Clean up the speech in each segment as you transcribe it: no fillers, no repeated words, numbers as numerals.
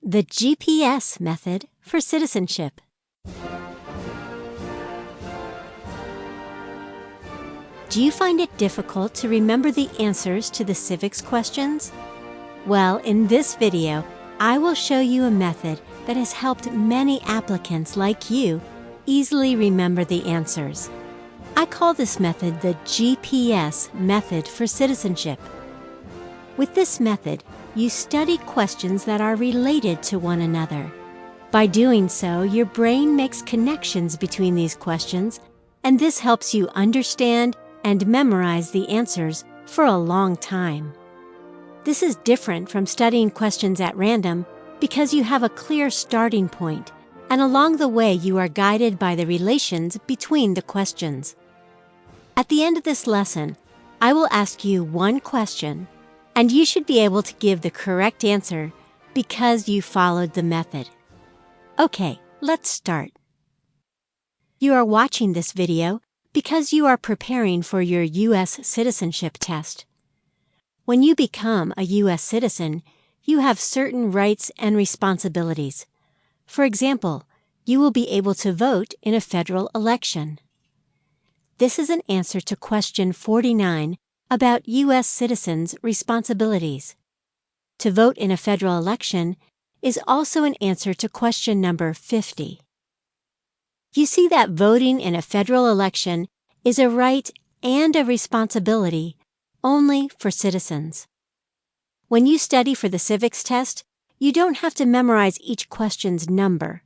The GPS method for citizenship. Do you find it difficult to remember the answers to the civics questions? Well, in this video, I will show you a method that has helped many applicants like you easily remember the answers. I call this method the GPS method for citizenship. With this method, you study questions that are related to one another. By doing so, your brain makes connections between these questions, and this helps you understand and memorize the answers for a long time. This is different from studying questions at random because you have a clear starting point, and along the way you are guided by the relations between the questions. At the end of this lesson, I will ask you one question, and you should be able to give the correct answer because you followed the method. Okay, let's start. You are watching this video because you are preparing for your U.S. citizenship test. When you become a U.S. citizen, you have certain rights and responsibilities. For example, you will be able to vote in a federal election. This is an answer to question 49 about U.S. citizens' responsibilities. To vote in a federal election is also an answer to question number 50. You see that voting in a federal election is a right and a responsibility only for citizens. When you study for the civics test, you don't have to memorize each question's number.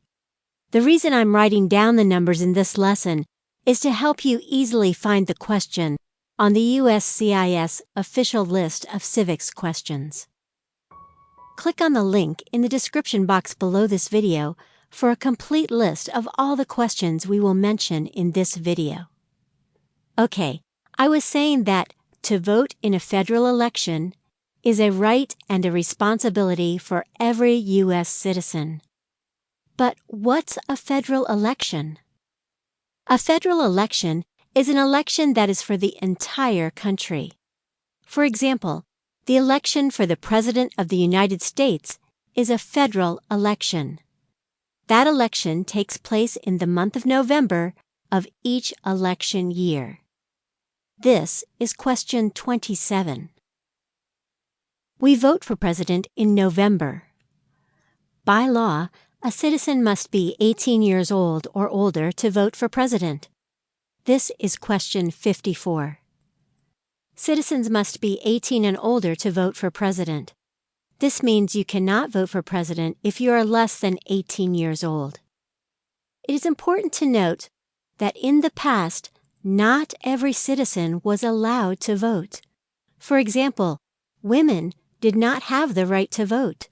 The reason I'm writing down the numbers in this lesson is to help you easily find the question on the USCIS official list of civics questions. Click on the link in the description box below this video for a complete list of all the questions we will mention in this video. Okay, I was saying that to vote in a federal election is a right and a responsibility for every U.S. citizen. But what's a federal election? A federal election is an election that is for the entire country. For example, the election for the President of the United States is a federal election. That election takes place in the month of November of each election year. This is question 27. We vote for president in November. By law, a citizen must be 18 years old or older to vote for president. This is question 54. Citizens must be 18 and older to vote for president. This means you cannot vote for president if you are less than 18 years old. It is important to note that in the past, not every citizen was allowed to vote. For example, women did not have the right to vote.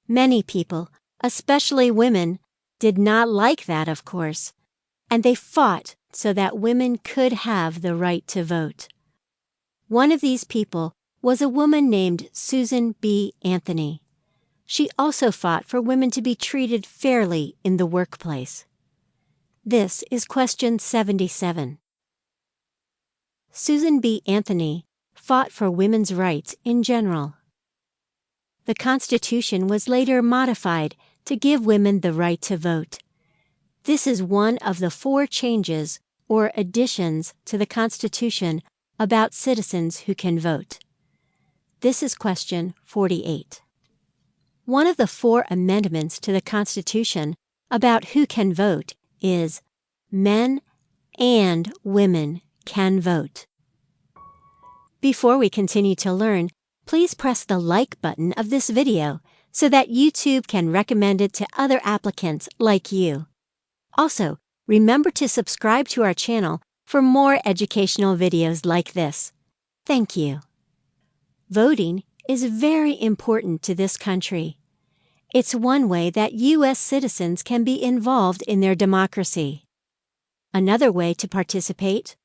Many people, especially women, did not like that, of course, and they fought so that women could have the right to vote. One of these people was a woman named Susan B. Anthony. She also fought for women to be treated fairly in the workplace. This is question 77. Susan B. Anthony fought for women's rights in general. The Constitution was later modified to give women the right to vote. This is one of the 4 changes or additions to the Constitution about citizens who can vote. This is question 48. One of the 4 amendments to the Constitution about who can vote is men and women can vote. Before we continue to learn, please press the like button of this video so that YouTube can recommend it to other applicants like you. Also, remember to subscribe to our channel for more educational videos like this. Thank you. Voting is very important to this country. It's one way that U.S. citizens can be involved in their democracy. Another way to participate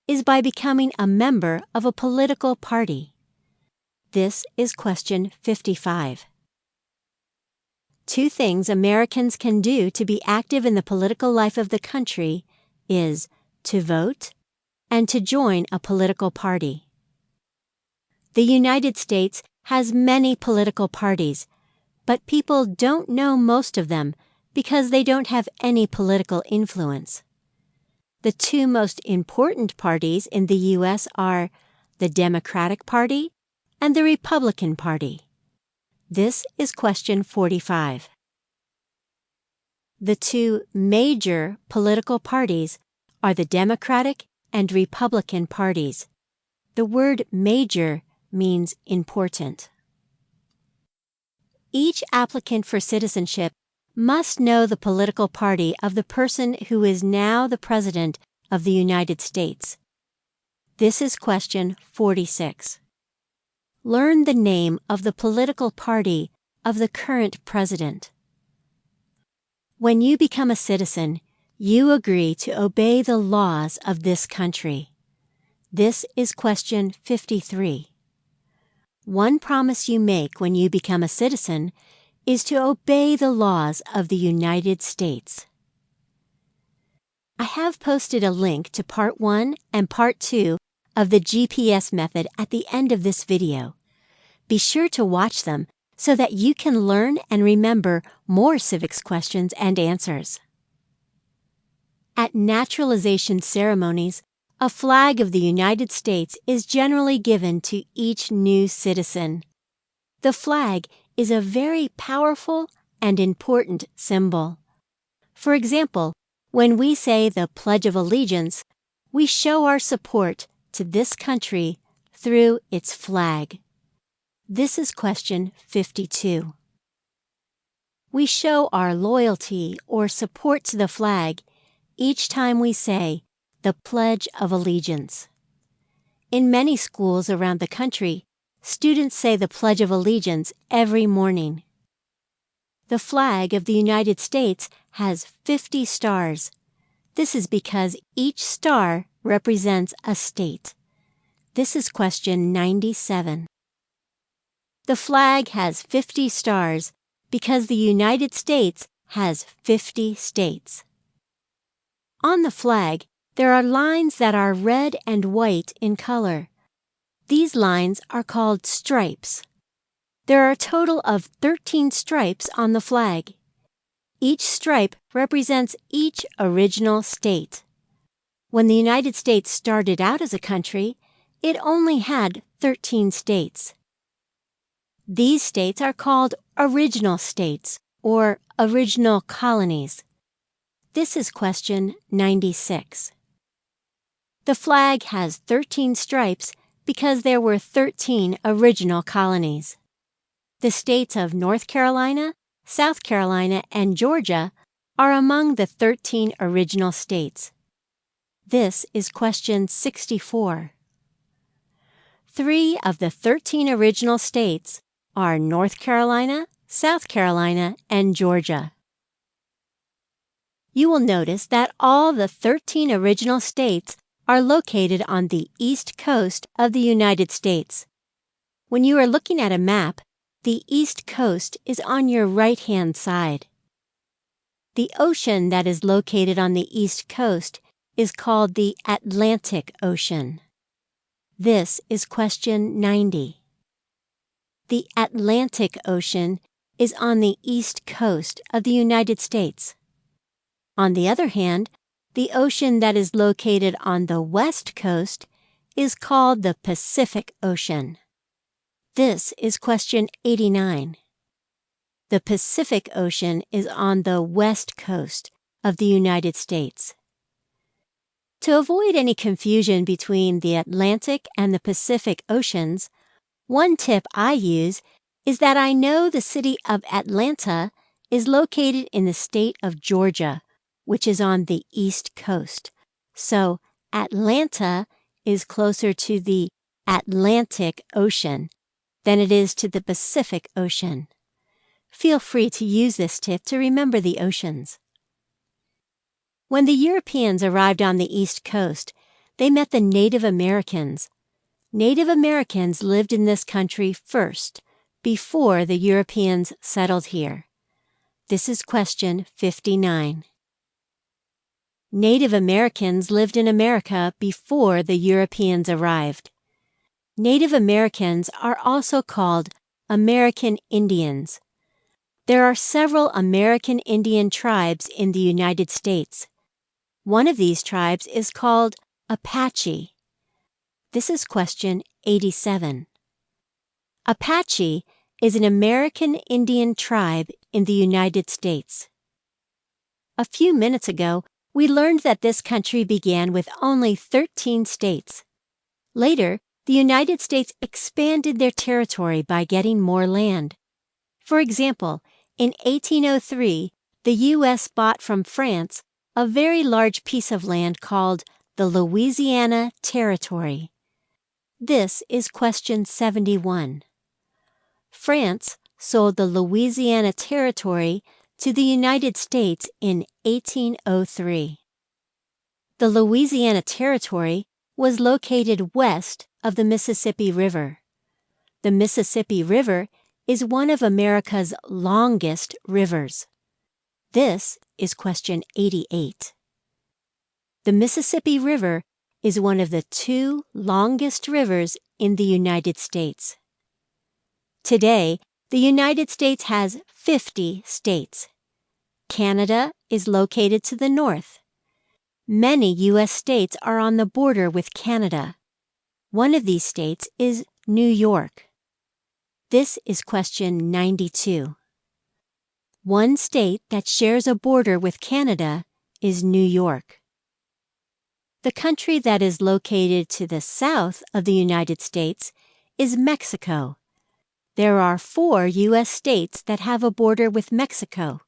is by becoming a member of a political party. This is question 55. 2 things Americans can do to be active in the political life of the country is to vote and to join a political party. The United States has many political parties, but people don't know most of them because they don't have any political influence. The two most important parties in the U.S. are the Democratic Party and the Republican Party. This is question 45. The two major political parties are the Democratic and Republican parties. The word major means important. Each applicant for citizenship must know the political party of the person who is now the President of the United States. This is question 46. Learn the name of the political party of the current president. When you become a citizen, you agree to obey the laws of this country. This is question 53. One promise you make when you become a citizen is to obey the laws of the United States. I have posted a link to Part 1 and Part 2 of the GPS method at the end of this video. Be sure to watch them so that you can learn and remember more civics questions and answers. At naturalization ceremonies, a flag of the United States is generally given to each new citizen. The flag is a very powerful and important symbol. For example, when we say the Pledge of Allegiance, we show our support to this country through its flag. This is question 52. We show our loyalty or support to the flag each time we say the Pledge of Allegiance. In many schools around the country, students say the Pledge of Allegiance every morning. The flag of the United States has 50 stars. This is because each star represents a state. This is question 97. The flag has 50 stars because the United States has 50 states. On the flag, there are lines that are red and white in color. These lines are called stripes. There are a total of 13 stripes on the flag. Each stripe represents each original state. When the United States started out as a country, it only had 13 states. These states are called original states or original colonies. This is question 96. The flag has 13 stripes because there were 13 original colonies. The states of North Carolina, South Carolina, and Georgia are among the 13 original states. This is question 64. 3 of the 13 original states are North Carolina, South Carolina, and Georgia. You will notice that all the 13 original states are located on the east coast of the United States. When you are looking at a map, the east coast is on your right-hand side. The ocean that is located on the east coast is called the Atlantic Ocean. This is question 90. The Atlantic Ocean is on the east coast of the United States. On the other hand, the ocean that is located on the west coast is called the Pacific Ocean. This is question 89. The Pacific Ocean is on the west coast of the United States. To avoid any confusion between the Atlantic and the Pacific Oceans, one tip I use is that I know the city of Atlanta is located in the state of Georgia, which is on the east coast. So Atlanta is closer to the Atlantic Ocean than it is to the Pacific Ocean. Feel free to use this tip to remember the oceans. When the Europeans arrived on the East Coast, they met the Native Americans. Native Americans lived in this country first, before the Europeans settled here. This is question 59. Native Americans lived in America before the Europeans arrived. Native Americans are also called American Indians. There are several American Indian tribes in the United States. One of these tribes is called Apache. This is question 87. Apache is an American Indian tribe in the United States. A few minutes ago, we learned that this country began with only 13 states. Later, the United States expanded their territory by getting more land. For example, in 1803, the U.S. bought from France a very large piece of land called the Louisiana Territory. This is question 71. France sold the Louisiana Territory to the United States in 1803. The Louisiana Territory was located west of the Mississippi River. The Mississippi River is one of America's longest rivers. This is question 88. The Mississippi River is one of the 2 longest rivers in the United States. Today, the United States has 50 states. Canada is located to the north. Many U.S. states are on the border with Canada. One of these states is New York. This is question 92. One state that shares a border with Canada is New York. The country that is located to the south of the United States is Mexico. There are 4 U.S. states that have a border with Mexico.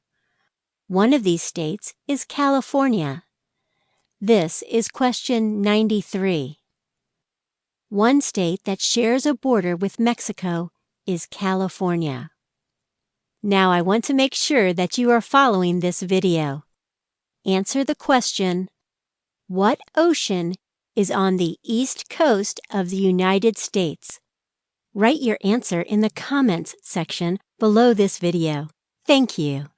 One of these states is California. This is question 93. One state that shares a border with Mexico is California. Now I want to make sure that you are following this video. Answer the question, what ocean is on the east coast of the United States? Write your answer in the comments section below this video. Thank you.